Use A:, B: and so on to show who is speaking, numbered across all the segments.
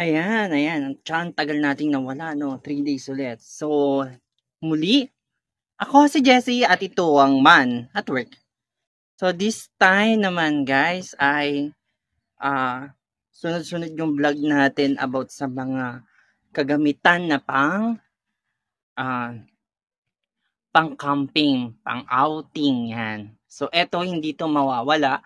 A: Ayan, ayan. Ang tagal nating nawala, no? 3 days ulit. So, muli, ako si Jessie at ito ang Man at Work. So, this time naman guys ay sunod-sunod yung vlog natin about sa mga kagamitan na ah, pang-camping, pang-outing yan. So, eto hindi to mawawala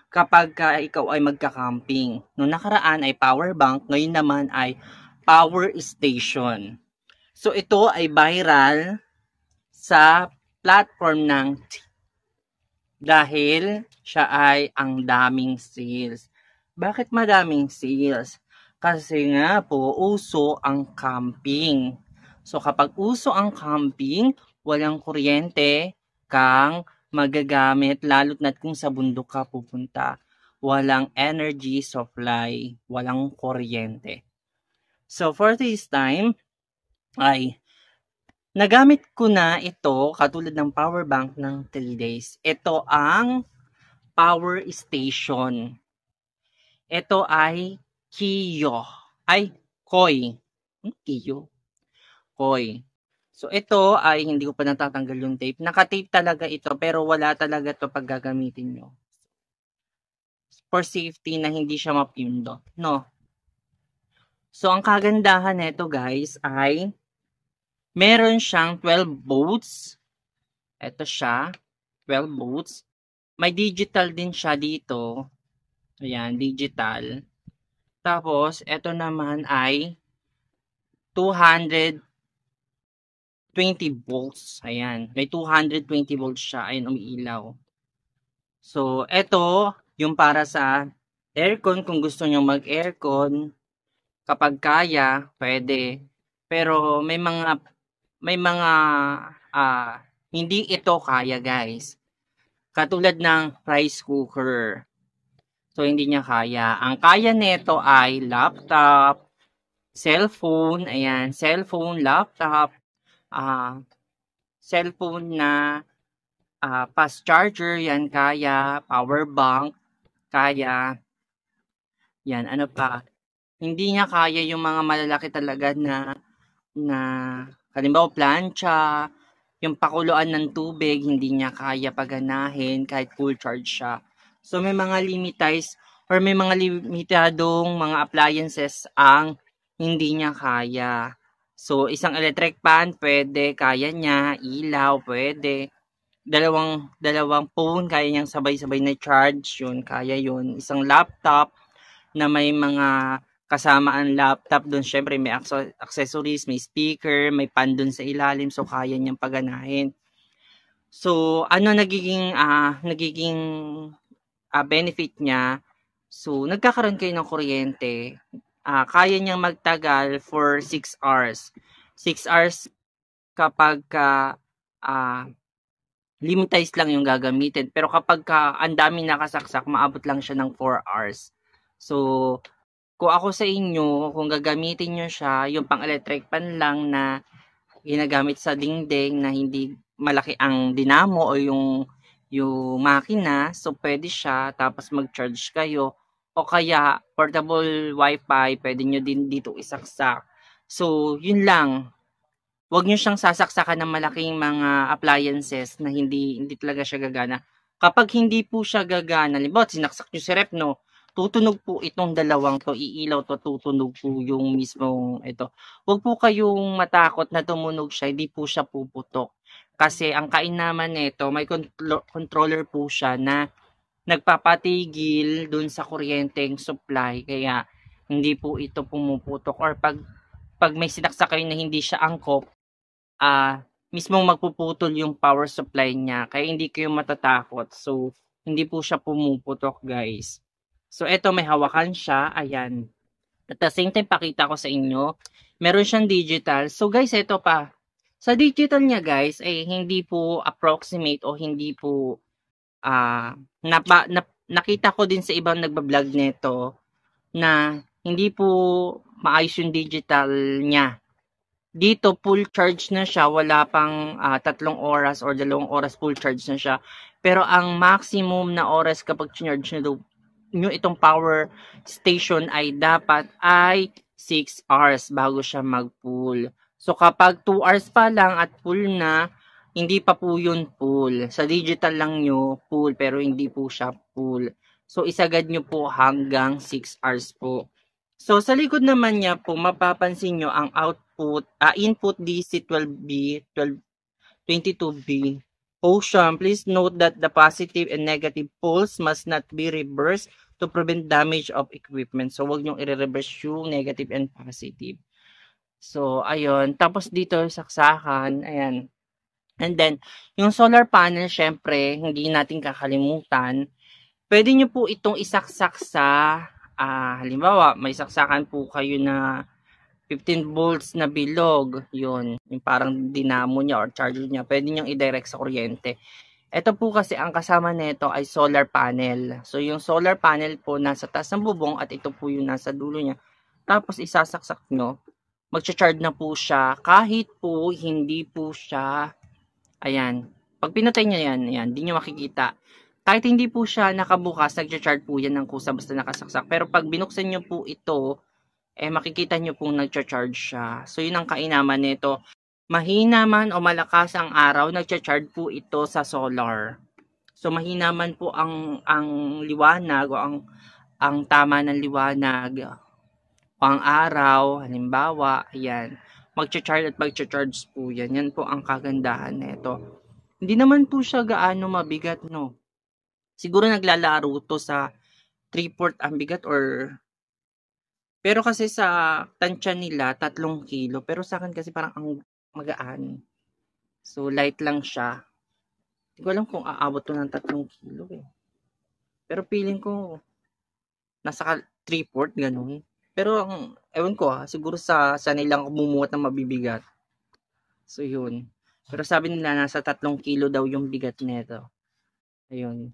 A: kapag ikaw ay magka-camping. Noong nakaraan ay power bank, ngayon naman ay power station. So ito ay viral sa platform ng dahil siya ay ang daming sales. Bakit madaming sales? Kasi nga po uso ang camping. So kapag uso ang camping, walang kuryente kang magagamit lalo't na kung sa bundok ka pupunta. Walang energy supply, walang kuryente. So for this time ay nagamit ko na ito katulad ng power bank ng 3 days. Ito ang power station. Ito ay Kiyo. Ay, Koi. Kiyo. Koi. So ito ay hindi ko pa natatanggal yung tape. Naka-tape talaga ito pero wala talaga ito pag gagamitin nyo. For safety na hindi siya mapindot. No? So ang kagandahan nito guys ay meron siyang 12 volts. Ito siya. 12 volts. May digital din siya dito. Ayan, digital. Tapos, ito naman ay 220 volts. Ayan. May 220 volts siya. Ayan, umiilaw. So, ito, yung para sa aircon. Kung gusto nyo mag-aircon, kapag kaya, pwede. Pero, may mga hindi ito kaya, guys. Katulad ng rice cooker. So, hindi niya kaya. Ang kaya nito ay laptop, cellphone, ayan, cellphone, laptop, cellphone na fast charger, yan kaya, power bank, kaya, yan, ano pa. Hindi niya kaya yung mga malalaki talaga na halimbawa plancha, yung pakuluan ng tubig, hindi niya kaya paganahin kahit full charge siya. So may mga limitadong mga appliances ang hindi niya kaya. So isang electric fan pwede, kaya niya, ilaw pwede. Dalawang phone kaya niyang sabay-sabay na charge, yun kaya yun. Isang laptop na may mga kasama ang laptop doon, syempre may accessories, may speaker, may pan doon sa ilalim, so kaya niyang paganahin. So ano nagiging benefit niya? So nagkakaroon kayo ng kuryente, kaya niyang magtagal for 6 hours. 6 hours kapag limitized lang yung gagamitin, pero kapag ang daming nakasaksak, maabot lang siya ng 4 hours. So kung ako sa inyo, kung gagamitin nyo siya, yung pang electric pan lang na ginagamit sa dingding na hindi malaki ang dinamo o yung makina, so pwede siya, tapos mag-charge kayo. O kaya, portable wifi, pwede nyo din dito isaksak. So, yun lang. Huwag nyo siyang sasaksakan ng malaking mga appliances na hindi talaga siya gagana. Kapag hindi po siya gagana, halimbawa, sinaksak nyo si rep, no? Tutunog po itong dalawang to, iilaw to, tutunog po yung mismong ito. Huwag po kayong matakot na tumunog siya, hindi po siya puputok. Kasi ang kainaman nito, may controller po siya na nagpapatigil dun sa kuryenteng supply, kaya hindi po ito pumuputok. Or pag may sinaksak kayo na hindi siya angkop, mismong magpuputol yung power supply niya, kaya hindi kayo matatakot. So, hindi po siya pumuputok, guys. So, eto may hawakan siya. Ayan. At the same time, pakita ko sa inyo. Meron siyang digital. So, guys, eto pa. Sa digital niya, guys, ay hindi po approximate o hindi po nakita ko din sa ibang nagbablog nito na hindi po maayos yung digital niya. Dito, full charge na siya. Wala pang 3 oras or 2 oras full charge na siya. Pero ang maximum na oras kapag charge nyo itong power station ay dapat ay 6 hours bago siya mag-full. So kapag 2 hours pa lang at full na, hindi pa po yun full. Sa digital lang nyo full pero hindi po siya full. So isagad nyo po hanggang 6 hours po. So sa likod naman niya po mapapansin nyo ang input DC12B, 22B. Ocean, please note that the positive and negative poles must not be reversed to prevent damage of equipment. So, wag niyong i-reverse yung negative and positive. So, ayun. Tapos dito, saksakan. Ayan. And then, yung solar panel, syempre, hindi natin kakalimutan. Pwede nyo po itong isaksak sa, halimbawa, may saksakan po kayo na 15 volts na bilog, yun, yung parang dinamo niya or charger niya, pwede niyang i-direct sa kuryente. Ito po kasi ang kasama nito ay solar panel. So yung solar panel po nasa taas ng bubong at ito po yung nasa dulo niya. Tapos isasaksak nyo, magcha-charge na po siya kahit po hindi po siya, ayan, pag pinatay niya yan, ayan, di nyo makikita. Kahit hindi po siya nakabukas, nagcha-charge po yan ng kusa basta nakasaksak. Pero pag binuksan nyo po ito, makikita nyo pong nagcha-charge siya. So, yun ang kainaman nito. Mahina man o malakas ang araw, nagcha-charge po ito sa solar. So, mahina man po ang liwanag o ang tama ng liwanag o ang araw, halimbawa, ayan, magcha-charge at magcha-charge po yan. Yan po ang kagandahan nito. Hindi naman po siya gaano mabigat, no? Siguro naglalaro to sa 3/4 ang bigat or pero kasi sa tansya nila 3 kilo, pero sa akin kasi parang ang magaan. So light lang siya. Hindi ko alam kung aabot to ng 3 kilo eh. Pero feeling ko nasa 3/4 ganun. Pero ewan ko siguro sa nilang bumuhat ng mabibigat. So yun. Pero sabi nila nasa 3 kilo daw yung bigat nito. Ayun.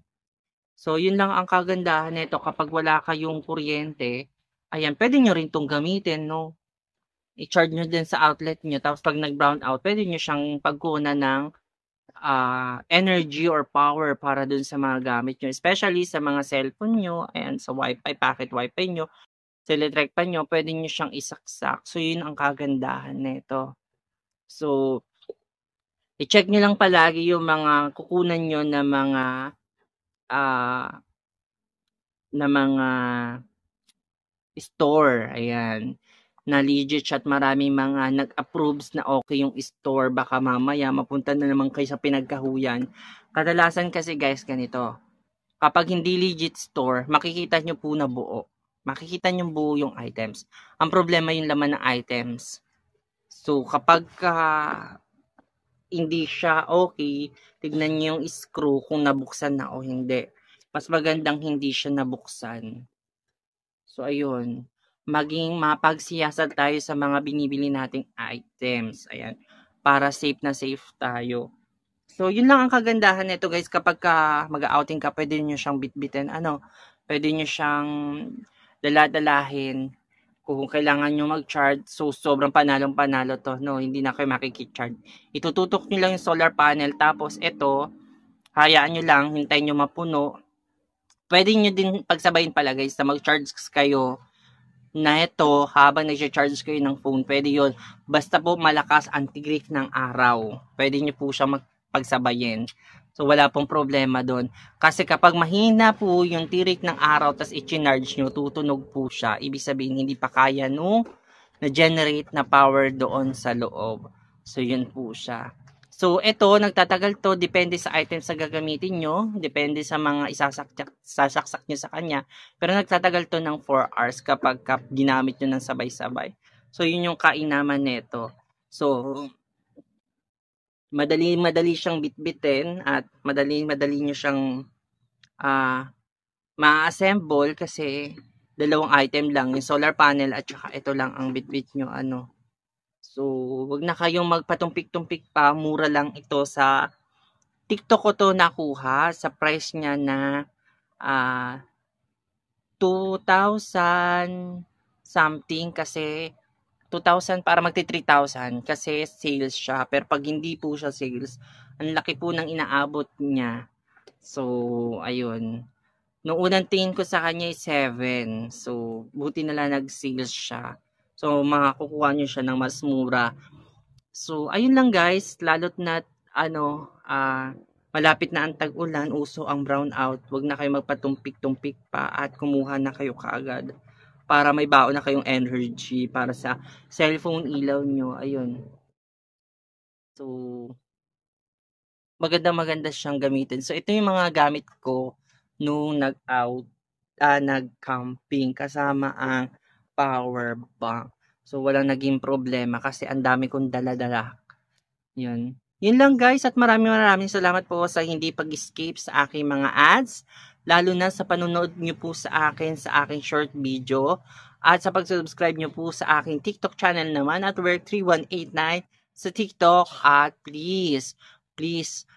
A: So yun lang ang kagandahan nito kapag wala kayong kuryente. Ayan, pwede nyo rin itong gamitin, no? I-charge nyo din sa outlet nyo. Tapos pag nag-brown out, pwede nyo siyang pagkunan ng energy or power para dun sa mga gamit nyo. Especially sa mga cellphone nyo, ayan, sa wifi, packet wifi nyo, sa electric pan nyo, pwede nyo siyang isaksak. So, yun ang kagandahan nito. So, i-check nyo lang palagi yung mga kukunan nyo na mga store, ayan, na legit at maraming mga nag-approves na okay yung store, baka mamaya mapunta na naman kayo sa pinagkahuyan. Kadalasan kasi guys ganito, kapag hindi legit store, makikita nyo po na buo. Makikita nyo buo yung items. Ang problema yung laman ng items. So kapag hindi siya okay, tignan nyo yung screw kung nabuksan na o hindi. Mas magandang hindi siya nabuksan. So, ayun. Maging mapagsiyasat tayo sa mga binibili nating items. Ayan. Para safe na safe tayo. So, yun lang ang kagandahan nito guys. Kapag mag-outing ka, pwede nyo siyang bitbitin. Pwede nyo siyang dala-dalahin. Kung kailangan nyo mag-charge. So, sobrang panalong-panalo to. No, hindi na kayo makikicharge. Itututok nyo lang yung solar panel. Tapos, ito, hayaan nyo lang. Hintayin nyo mapuno. Pwede nyo din pagsabayin pala guys na mag-charge kayo na ito habang nag-charge kayo ng phone. Pwede yun. Basta po malakas ang tirik ng araw. Pwede nyo po siya pagsabayin. So wala pong problema doon. Kasi kapag mahina po yung tirik ng araw tas i-charge nyo, tutunog po siya. Ibig sabihin hindi pa kaya na-generate na power doon sa loob. So yun po siya. So, ito, nagtatagal to, depende sa items na gagamitin nyo, depende sa mga sasaksak nyo sa kanya, pero nagtatagal to ng 4 hours kapag ginamit nyo ng sabay-sabay. So, yun yung kainaman nito. So, madali siyang bitbitin at madali nyo siyang ma-assemble kasi dalawang item lang, yung solar panel at saka ito lang ang bitbit nyo, So, wag na kayong magpatumpik-tumpik pa. Mura lang ito sa TikTok ko to nakuha. Sa price niya na 2,000 something kasi 2,000 para magti 3,000 kasi sales siya. Pero pag hindi po siya sales, ang laki po ng inaabot niya. So, ayun. Nung unang tingin ko sa kanya ay 7. So, buti na lang nag-sales siya. So, makakukuha nyo siya ng mas mura. So, ayun lang guys, lalo't na malapit na ang tag-ulan, uso ang brownout, wag na kayo magpatumpik-tumpik pa at kumuha na kayo kaagad para may baon na kayong energy para sa cellphone ilaw nyo. Ayun. So, maganda siyang gamitin. So, ito yung mga gamit ko nung nag-camping kasama ang power bank. So, walang naging problema kasi ang dami kong dala-dala. Yun. Yun lang guys at maraming salamat po sa hindi pag-skip sa aking mga ads. Lalo na sa panonood nyo po sa akin sa aking short video. At sa pag-subscribe nyo po sa aking TikTok channel naman at Work3189 sa TikTok. At please,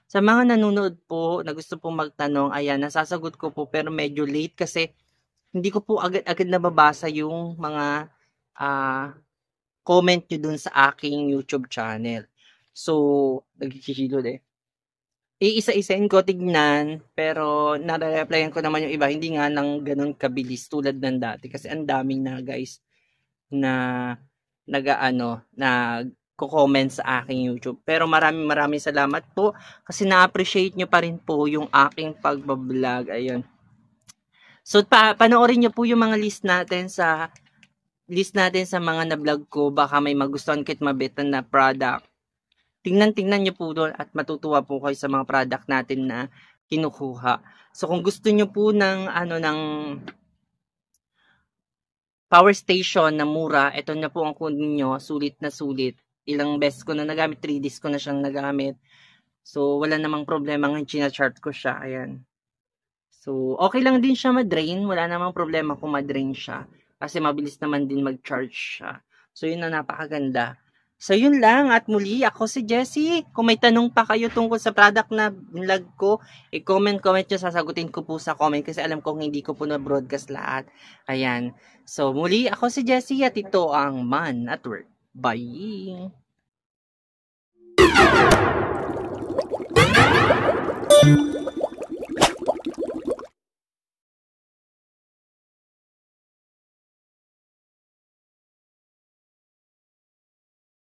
A: sa mga nanonood po na gusto po magtanong, ayan, nasasagot ko po pero medyo late kasi hindi ko po agad-agad nababasa yung mga comment nyo dun sa aking YouTube channel. So, nagkikihilod eh. Iisa-isain ko tignan, pero nare-replyan ko naman yung iba, hindi nga nang ganun kabilis tulad ng dati. Kasi ang daming na guys na nagko-comment sa aking YouTube. Pero maraming salamat po kasi na-appreciate nyo pa rin po yung aking pagbablog. Ayun. So, panoorin nyo po yung mga list natin sa mga na-vlog ko. Baka may magustuhan kahit mabitan na product. Tingnan nyo po doon at matutuwa po kayo sa mga product natin na kinukuha. So, kung gusto nyo po ng power station na mura, ito na po ang kunin nyo. Sulit na sulit. Ilang beses ko na nagamit, 3 days ko na siyang nagamit. So, wala namang problema ng china-chart ko siya. Ayan. So, okay lang din siya ma-drain. Wala namang problema kung ma-drain siya. Kasi mabilis naman din mag-charge siya. So, yun na napakaganda. So, yun lang. At muli, ako si Jessie. Kung may tanong pa kayo tungkol sa product na vlog ko, i-comment nyo. Sasagutin ko po sa comment kasi alam kong hindi ko po na-broadcast lahat. Ayan. So, muli, ako si Jessie at ito ang Man at Work. Bye!